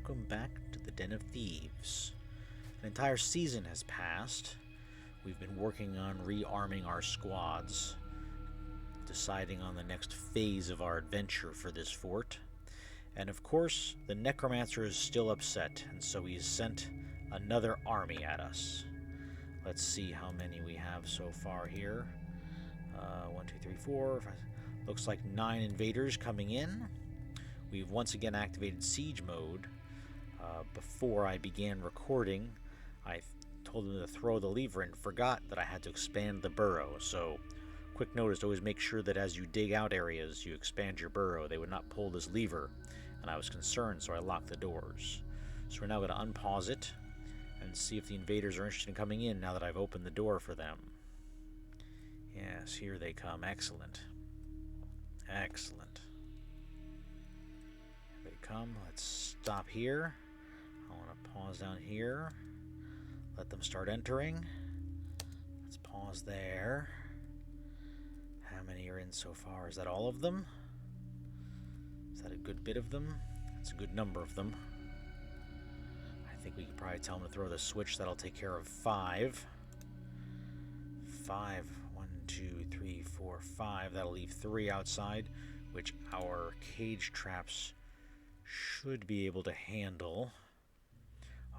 welcome back to the Den of Thieves. An entire season has passed. We've been working on rearming our squads, deciding on the next phase of our adventure for this fort. And of course, the necromancer is still upset, and so he's sent another army at us. Let's see how many we have so far here. 1, 2, 3, 4, 5. Looks like 9 invaders coming in. We've once again activated siege mode. Before I began recording, I told them to throw the lever and forgot that I had to expand the burrow. So, quick notice to always make sure that as you dig out areas, you expand your burrow. They would not pull this lever, and I was concerned, so I locked the doors. So we're now going to unpause it and see if the invaders are interested in coming in now that I've opened the door for them. Yes, here they come. Excellent. Excellent. Here they come. Let's stop here. I want to pause down here. Let them start entering. Let's pause there. How many are in so far? Is that all of them? Is that a good bit of them? It's a good number of them. I think we could probably tell them to throw the switch. That'll take care of 5. 5. 1, 2, 3, 4, 5. That'll leave 3 outside, which our cage traps should be able to handle.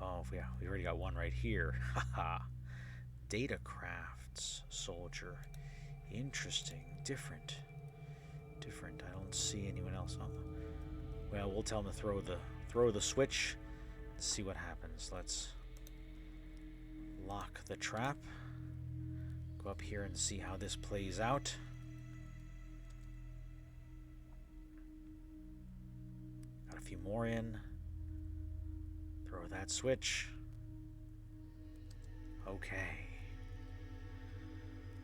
Oh, yeah, we already got one right here. Haha. Data crafts soldier. Interesting. Different. I don't see anyone else on the... Well, we'll tell them to throw the switch and see what happens. Let's lock the trap. Go up here and see how this plays out. Got a few more in. Throw that switch. Okay.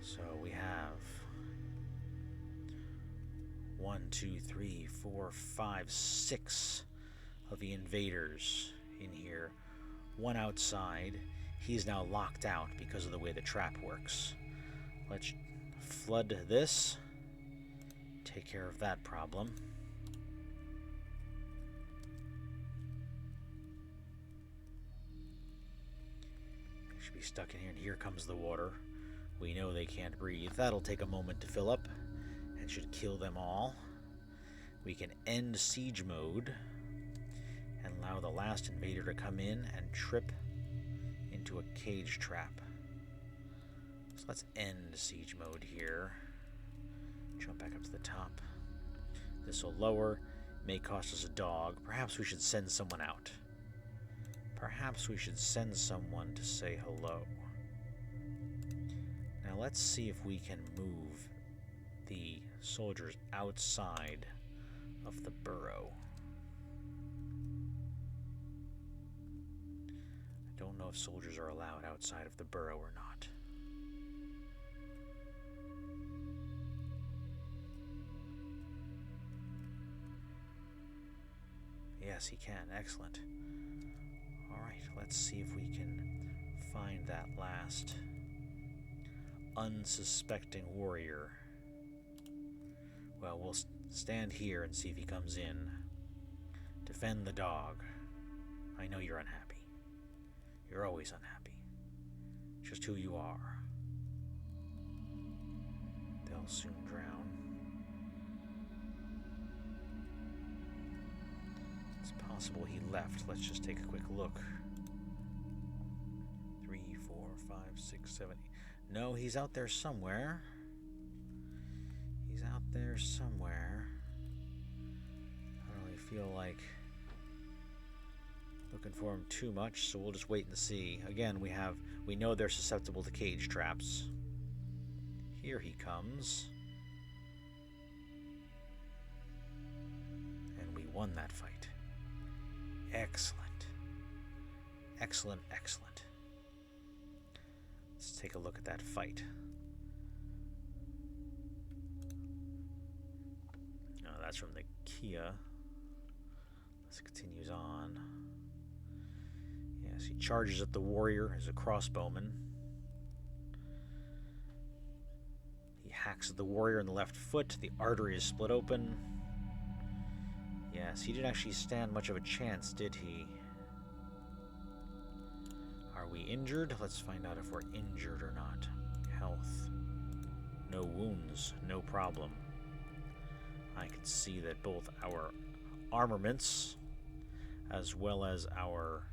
So we have 1, 2, 3, 4, 5, 6 of the invaders in here. One outside. He's now locked out because of the way the trap works. Let's flood this. Take care of that problem. They should be stuck in here, and here comes the water. We know they can't breathe. That'll take a moment to fill up and should kill them all. We can end siege mode and allow the last invader to come in and trip into a cage trap. So let's end siege mode here. Jump back up to the top. This will lower. May cost us a dog. Perhaps we should send someone out. Perhaps we should send someone to say hello. Now let's see if we can move the soldiers outside of the burrow. I don't know if soldiers are allowed outside of the burrow or not. Yes, he can. Excellent. Alright, let's see if we can find that last unsuspecting warrior. Well, we'll stand here and see if he comes in. Defend the dog. I know you're unhappy. You're always unhappy. Just who you are. They'll soon drown. It's possible he left. Let's just take a quick look. 3, 4, 5, 6, 7, 8. No, he's out there somewhere. He's out there somewhere. I don't really feel like looking for him too much, so we'll just wait and see. Again, we know they're susceptible to cage traps. Here he comes. And we won that fight. Excellent. Excellent, excellent. Let's take a look at that fight. Oh, that's from the Kia. This continues on. Yes, he charges at the warrior as a crossbowman. He hacks at the warrior in the left foot. The artery is split open. Yes, he didn't actually stand much of a chance, did he? Are we injured? Let's find out if we're injured or not. Health. No wounds. No problem. I can see that both our armaments as well as our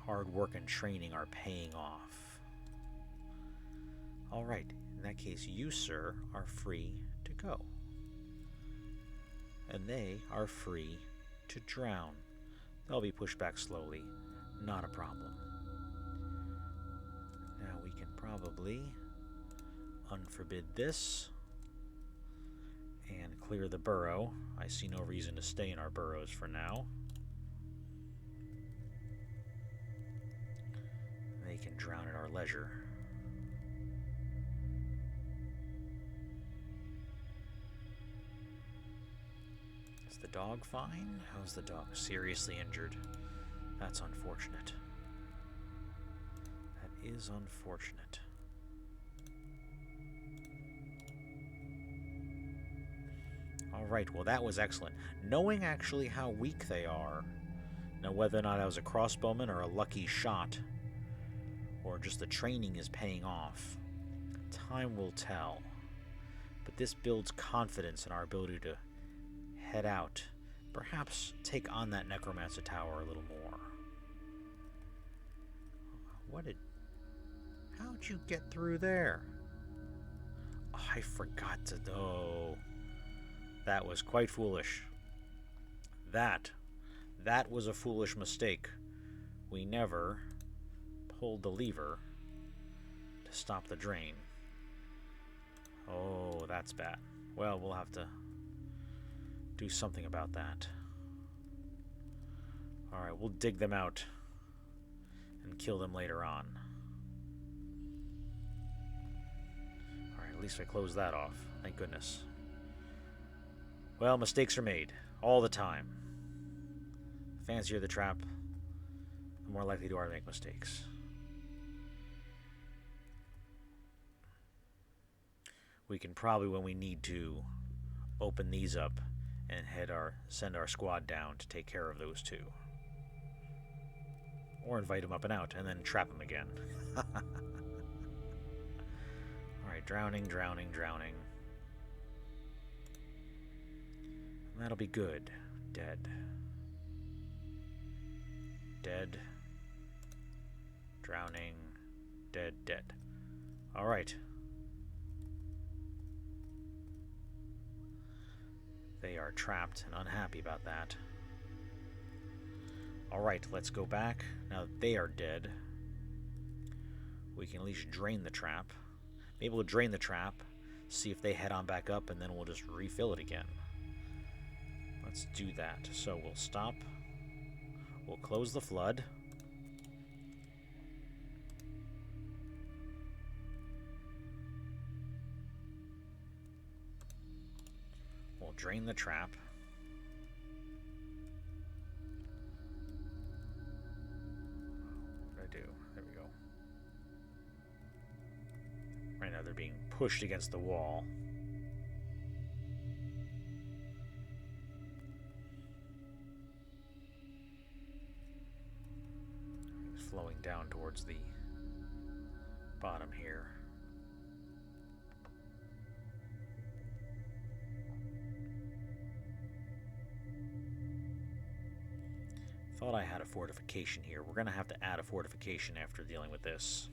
hard work and training are paying off. Alright, in that case, you, sir, are free to go. And they are free to drown. They'll be pushed back slowly. Not a problem. Now we can probably unforbid this and clear the burrow. I see no reason to stay in our burrows for now. They can drown at our leisure. Is the dog fine? How's the dog? Seriously injured. That's unfortunate. That is unfortunate. Alright, well that was excellent. Knowing actually how weak they are, now whether or not I was a crossbowman or a lucky shot, or just the training is paying off, time will tell. But this builds confidence in our ability to head out, perhaps take on that necromancer tower a little more. How'd you get through there? Oh, I forgot to... Oh, that was quite foolish. That was a foolish mistake. We never pulled the lever to stop the drain. Oh, that's bad. Well, we'll have to do something about that. Alright, we'll dig them out and kill them later on. Alright, at least I closed that off. Thank goodness. Well, mistakes are made. All the time. The fancier the trap, the more likely you are to make mistakes. We can probably, when we need to, open these up and send our squad down to take care of those two. Or invite them up and out, and then trap them again. Alright, drowning, drowning, drowning. And that'll be good. Dead. Dead. Drowning. Dead, dead. Alright. They are trapped and unhappy about that. Alright, let's go back. Now that they are dead, we can at least drain the trap. Maybe we'll drain the trap, see if they head on back up, and then we'll just refill it again. Let's do that. So we'll stop. We'll close the flood. We'll drain the trap. What did I do? There we go. Right now they're being pushed against the wall. It's flowing down towards the bottom here. Thought I had a fortification here. We're going to have to add a fortification after dealing with this.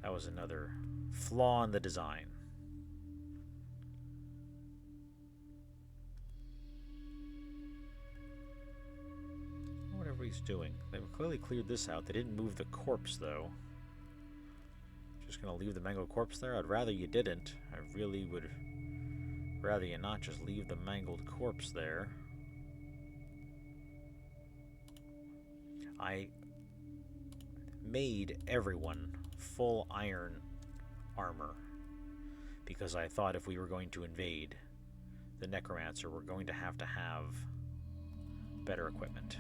That was another flaw in the design. Whatever he's doing. They've clearly cleared this out. They didn't move the corpse, though. Just going to leave the mangled corpse there? I'd rather you didn't. I really would rather you not just leave the mangled corpse there. I made everyone full iron armor because I thought if we were going to invade the necromancer, we're going to have better equipment.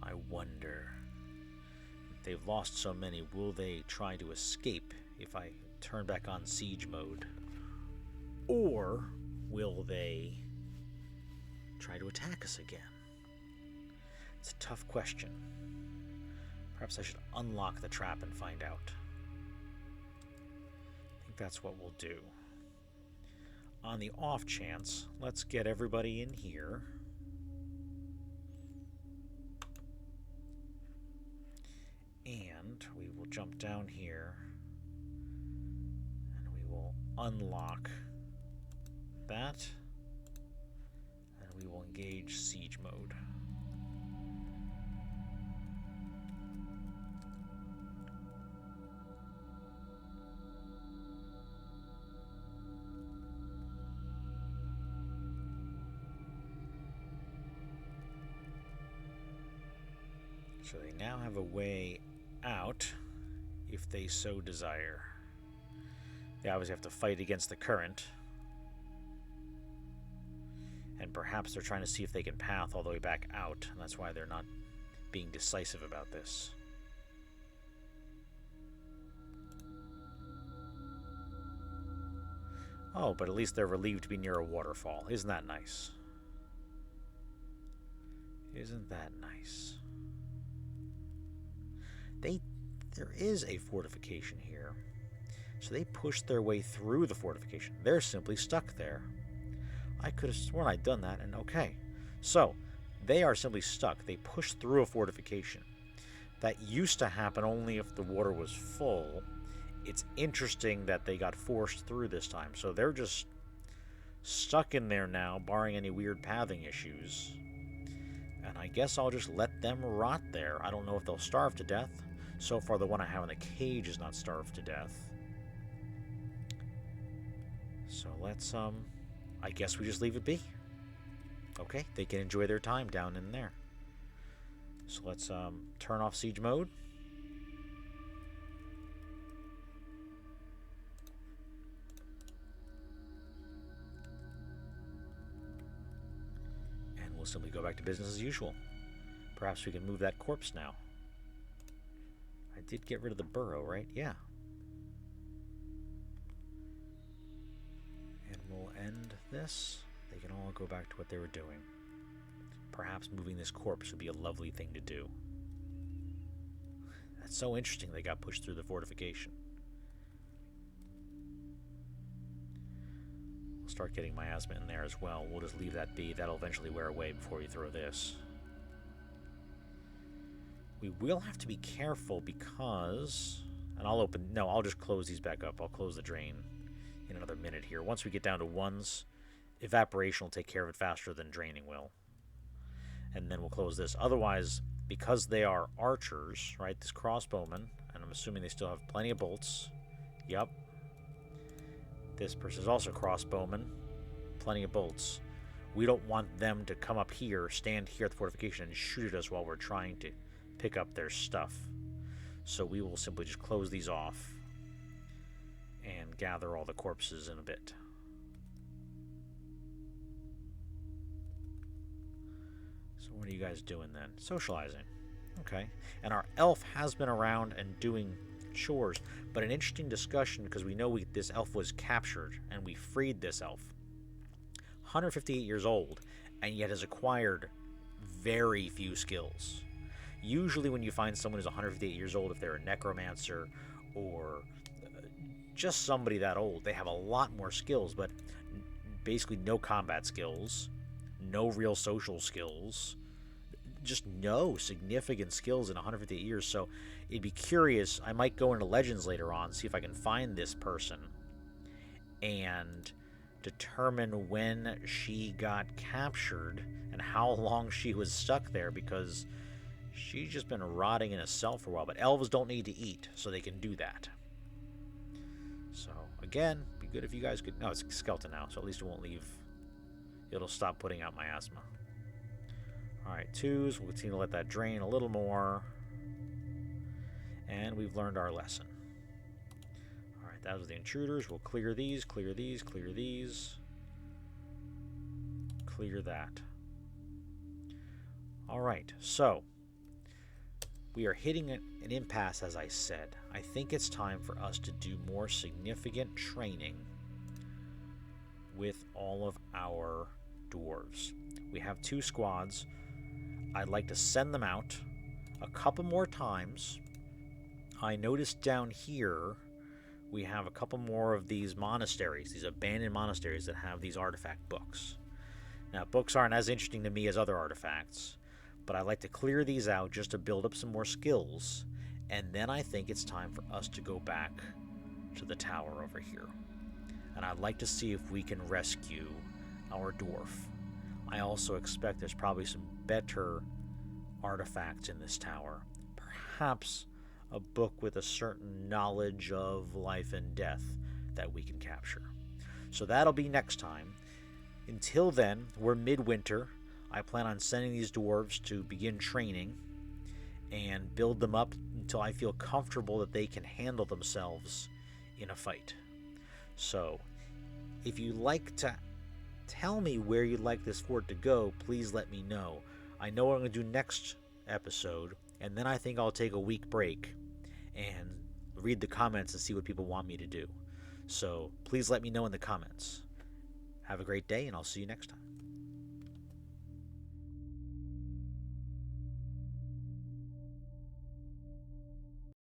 I wonder, if they've lost so many, will they try to escape if I turn back on siege mode? Or will they try to attack us again? It's a tough question. Perhaps I should unlock the trap and find out. I think that's what we'll do. On the off chance, let's get everybody in here. And we will jump down here. And we will unlock that. And we will engage siege mode. So they now have a way out if they so desire. They obviously have to fight against the current. And perhaps they're trying to see if they can path all the way back out, and that's why they're not being decisive about this. Oh, but at least they're relieved to be near a waterfall. Isn't that nice? Isn't that nice? There is a fortification here. So they pushed their way through the fortification. They're simply stuck there. I could have sworn I'd done that, and okay. So, they are simply stuck. They pushed through a fortification. That used to happen only if the water was full. It's interesting that they got forced through this time. So they're just stuck in there now, barring any weird pathing issues. And I guess I'll just let them rot there. I don't know if they'll starve to death. So far, the one I have in the cage is not starved to death. So let's, I guess we just leave it be. Okay, they can enjoy their time down in there. So let's, turn off siege mode. And we'll simply go back to business as usual. Perhaps we can move that corpse now. I did get rid of the burrow, right? Yeah. And we'll end this. They can all go back to what they were doing. Perhaps moving this corpse would be a lovely thing to do. That's so interesting they got pushed through the fortification. We'll start getting miasma in there as well. We'll just leave that be. That'll eventually wear away before we throw this. We will have to be careful because... And I'll just close these back up. I'll close the drain in another minute here. Once we get down to ones, evaporation will take care of it faster than draining will. And then we'll close this. Otherwise, because they are archers, right, this crossbowman, and I'm assuming they still have plenty of bolts. Yep. This person is also crossbowman. Plenty of bolts. We don't want them to come up here, stand here at the fortification, and shoot at us while we're trying to pick up their stuff. So we will simply just close these off and gather all the corpses in a bit. So what are you guys doing then? Socializing. Okay. And our elf has been around and doing chores, but an interesting discussion because we know this elf was captured and we freed this elf. 158 years old and yet has acquired very few skills. Usually when you find someone who's 158 years old, if they're a necromancer or just somebody that old, they have a lot more skills, but basically no combat skills, no real social skills, just no significant skills in 158 years. So it'd be curious. I might go into Legends later on, see if I can find this person and determine when she got captured and how long she was stuck there, because she's just been rotting in a cell for a while. But elves don't need to eat, so they can do that. So, again, be good if you guys could... No, it's a skeleton now, so at least it won't leave... It'll stop putting out miasma. Alright, twos. We'll continue to let that drain a little more. And we've learned our lesson. Alright, that was the intruders. We'll clear these, clear these, clear these. Clear that. Alright, so... We are hitting an impasse, as I said. I think it's time for us to do more significant training with all of our dwarves. We have 2 squads. I'd like to send them out a couple more times. I noticed down here we have a couple more of these monasteries, these abandoned monasteries that have these artifact books. Now, books aren't as interesting to me as other artifacts, but I like to clear these out just to build up some more skills, and then I think it's time for us to go back to the tower over here. And I'd like to see if we can rescue our dwarf. I also expect there's probably some better artifacts in this tower. Perhaps a book with a certain knowledge of life and death that we can capture. So that'll be next time. Until then, we're midwinter. I plan on sending these dwarves to begin training and build them up until I feel comfortable that they can handle themselves in a fight. So, if you'd like to tell me where you'd like this fort to go, please let me know. I know what I'm going to do next episode, and then I think I'll take a week break and read the comments and see what people want me to do. So please let me know in the comments. Have a great day, and I'll see you next time.